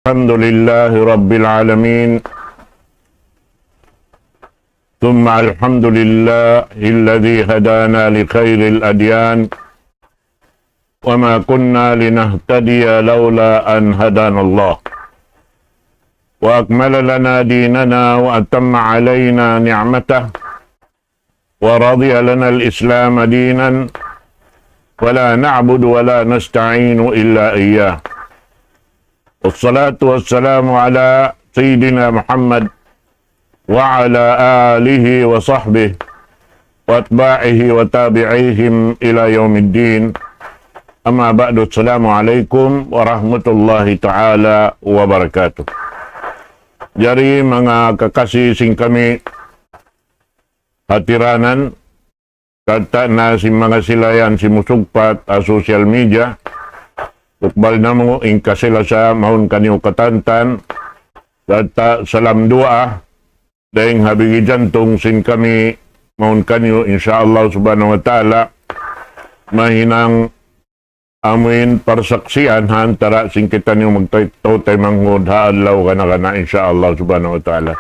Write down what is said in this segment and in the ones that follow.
الحمد لله رب العالمين ثم الحمد لله الذي هدانا لخير الأديان وما كنا لنهتدي لولا أن هدانا الله وأكمل لنا ديننا وأتم علينا نعمته ورضي لنا الإسلام دينا ولا نعبد ولا نستعين إلا إياه والصلاة والسلام على سيدنا محمد وعلى آله وصحبه واتباعه وتابعيهم إلى يوم الدين أما بعد السلام عليكم ورحمة الله تعالى وبركاته. Jari mga kakasih sing kami hatiranan kata na si mga silayan si musugpat a social media ukbal na mo ingka sila sa mahon kanyo katantan kata salam dua dahing habigi jantong sin kami mahon kanyo insyaallah subhanahu wa ta'ala mahinang amin persaksian antara sing kita niyo magtay manghud haadlaw kana insyaallah subhanahu wa ta'ala.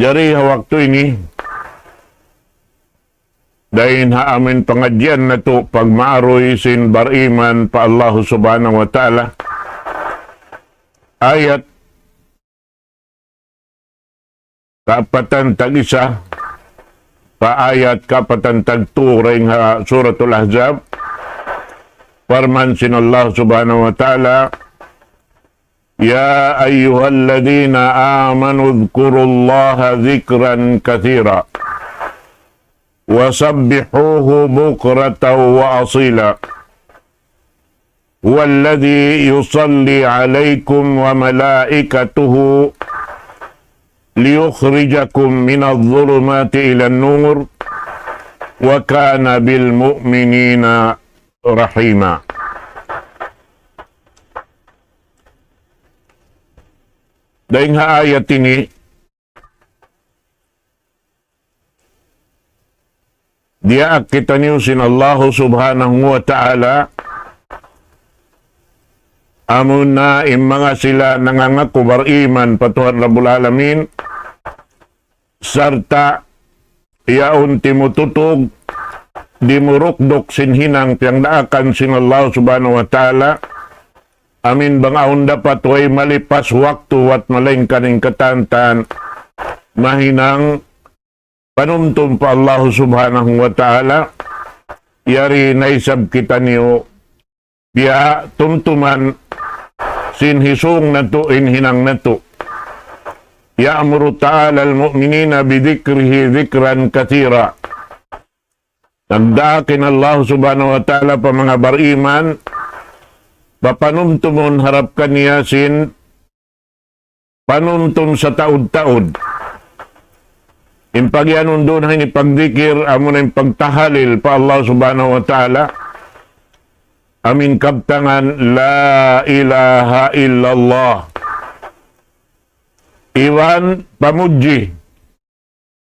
Jari waktu ini dahin amin pengajian na to pagmaaroy sin bariman pa Allah subhanahu wa ta'ala ayat kapatan tag-isa pa ayat kapatan tag-turing suratul Ahzab. Firman sin Allah subhanahu wa ta'ala, Ya ayyuhalladzina amanu dhkurullaha dhikran kathira wasabbihuhu bukratan wa asila walladhi yusalli alaikum wa malaikatuhu liyukhrijakum minadh-dhulumati ilan nur wa kana bil mu'minina rahima. Dahil ayat ini dia kita niusin Allah subhanahu wa ta'ala amun na mga sila nangangaku beriman patuhan Rabbul Alamin serta iaun timututog dimurukdok sinhinang tiyang daakan sin Allah subhanahu wa ta'ala amin bangaon dapat way malipas waktu wat malaing kaning katantan mahinang panumtum pa Allah subhanahu wa ta'ala yari naisab kita niyo biya tumtuman sin hisung nato inhinang nato ya'muru ta'ala al-mu'minina bidhikrihi dhikran kathira. Nagdaakin Allah subhanahu wa ta'ala pa mga bariman papanumtumon harapkan niya sin panumtum sa taud-taud impagyanon doon ang ipagdikir amo na ipagtahalil pa Allah subhanahu wa ta'ala amin kabtangan la ilaha illallah iwan pamuji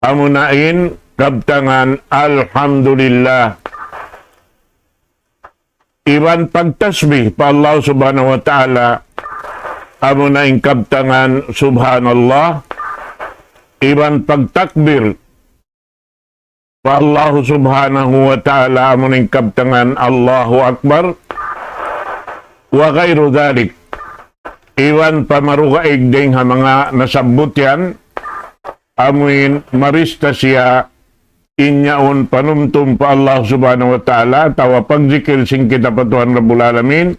amunain kabtangan alhamdulillah iwan pagtasbih pa Allah subhanahu wa ta'ala amunain kabtangan subhanallah iwan pagtakbir pa Allah subhanahu wa ta'ala amunain kabtangan Allahu Akbar wa ghairu dhalik iwan pamarugaig ding ha mga nasabot yan amuin marista siya inyaon panumtum pa Allah subhanahu wa ta'ala tawa pagzikir sing kita patuhan Rabbul Alamin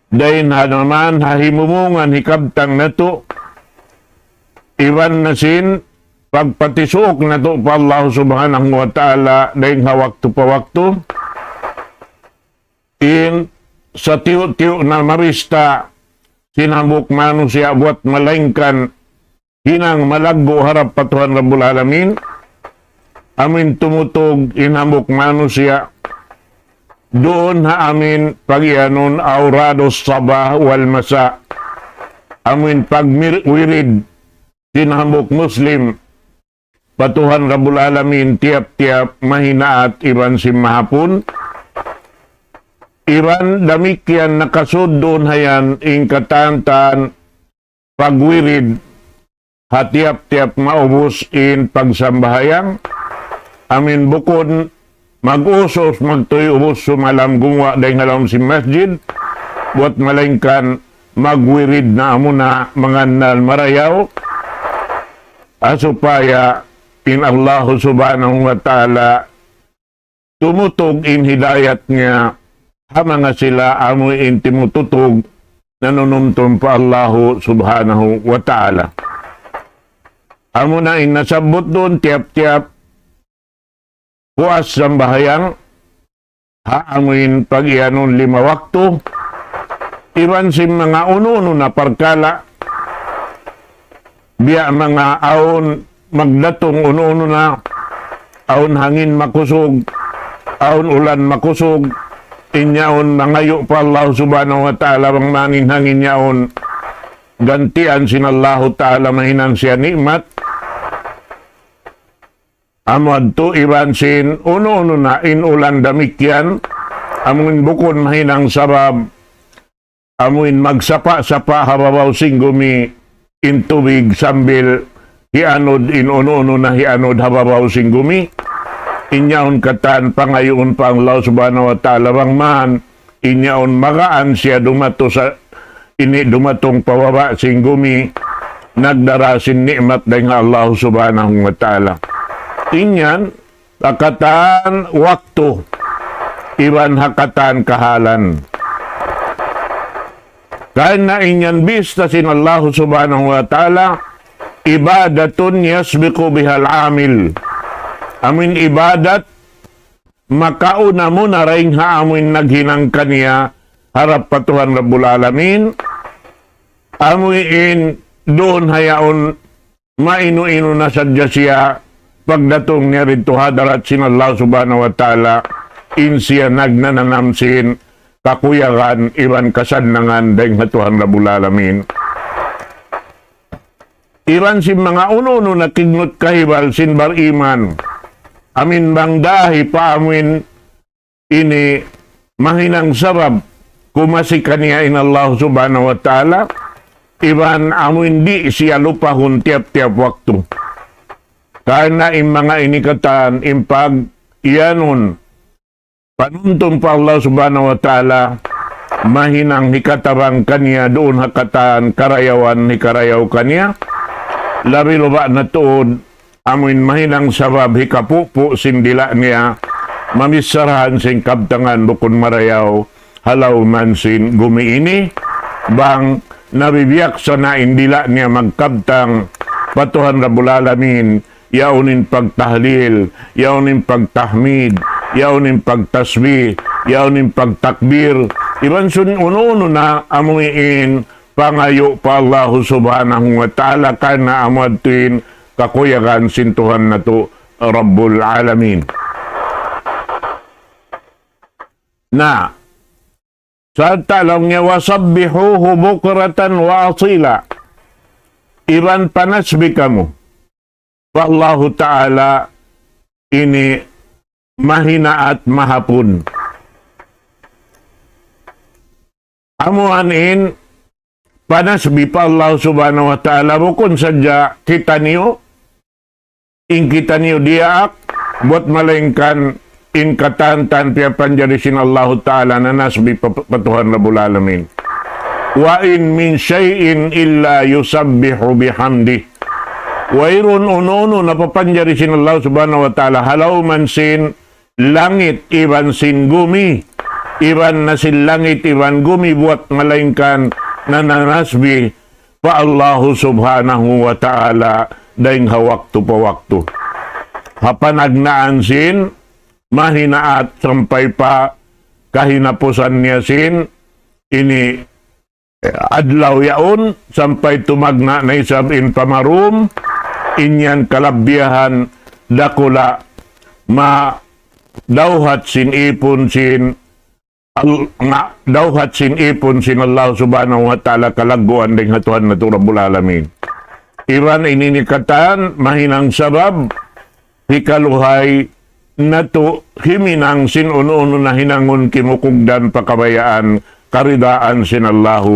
dahin naman hahimumungan hikabtang na to iwan na sin pagpatisok na to pa Allah subhanahu wa ta'ala dahin hawakto pa wakto in sa tiyo-tiyo na marista sinambok manusia buat malengkan hinang malagbo harap patuhan Rabbul Alamin amin tumutog inambok manusia doon ha amin pagyanon aurados sabah wal masa amin pagwirid sinambok muslim patuhan Rabbul Alamin tiap-tiap mahinaat iban sim mahapon Iban damikyan nakasud doon hayan ing katantan pagwirid hatiap-tiap maubos in pagsambahayang. Amin bukod mag-usos magtuy ubos sumalam gumawa dahil halam si masjid buat malingkan magwirid na amuna manganal marayaw asupaya in Allah subhanahu wa ta'ala tumutog in hidayat niya mga sila amoy in timututog nanunumtum pa Allah subhanahu wa ta'ala. Amo na in nasabot doon tiap-tiap puas sambahayang haamuin pag-ianon 5 waktu iwan si mga uno-uno na parkala biya mga aon magdatong uno-uno na aon hangin makusog aon ulan makusog inyaon mangayo pa Allah subhanahu wa ta'ala bang manin hangin yaon gantian sinallahu ta'ala mahinan siya nikmat amad to iban sin uno-uno na inulan damikyan amun bukon mahinang sabab amuin magsapa-sapa hababaw singgumi in tubig sambil hianod in uno-uno na hianod hababaw singgumi inyaon katan pangayoon pa ang Allah subhanahu wa ta'ala bang man inyaon magaan siya dumato sa ini dumatong pababa singgumi nagdarasin nikmat dahil Allah subhanahu wa ta'ala inyan hakatan waktu iban hakatan kahalan kahit na inyan bista sin Allah subhanahu wa ta'ala ibadatun yasbiqu bihal amil amin ibadat makauna mo na rin haamin naghinang kaniya harap patuhan Rabbul Alamin amuin doon hayaon mainu-inu na sadya siya pagdatong niya rito hadarat sin Allah subhanahu wa ta'ala in siya nagnananamsin kakuyagan iban kasadnangan dahil hatuhan Rabbul Alamin iban si mga uno-uno na kignot kahibal sin bar iman amin bang dahi pa amin ini mahinang sarab kumasi kaniya in Allah subhanahu wa ta'ala iban amin di siya lupahon tiap-tiap waktu karena in mga inikatan impag iyanon panuntun pa Allah subhanahu wa ta'ala mahinang hikatabang kaniya doon hakatan karayawan hikarayaw kaniya labi luba na tuod amin mahinang sabab hikapupo sindila niya mamisarahan sing kabtangan bukon marayaw halaw man sin gumiini bang nabibiyak sa na indila niya magkabtang patuhan Rabbul Alamin yaunin pagtahlil yaunin pagtahmid yaunin pagtasbih yaunin pagtakbir iban sun uno-uno na amuin pangayo pa Allah subhanahu wa ta'ala kana amadtuin kakuyagan sintuhan na to Rabbul Alamin. Na sa talong niya wasabbihuhu bukratan wa asila iban panasbi kamo wallahu ta'ala ini mahina at mahapun amuanin panasbi pa Allah subhanahu wa ta'ala bukon sadya kita niyo in kita niyo diak buat malengkan in katantan pia panjarisin Allah ta'ala na nasbi patuhan Rabbul Alamin wa in min syai'in illa yusabbihu bihamdi wa irun ununo na papanjarisin Allah subhanahu wa ta'ala halaw man sin langit iban sin gumi iban na sin langit iban gumi buat malengkan na nanasbi pa Allah subhanahu wa ta'ala daing hawaktu pa waktu hapanagnaan sin mahinaat sampai pa kahinapusan niya sin ini adlaw yaon sampai tumagna na isab in pamarum inyan kalabbiyahan dakula ma dawhat sin ipon sin nga dawhat sin ipon sin Allah subhanahu wa ta'ala kalaguan ding hatuhan na Rabbul Alamin iban ininikatan mahinang sabab hikaluhay nato himinang sinuno na hinangon kimukugdan pakabayaan karidaan sinallahu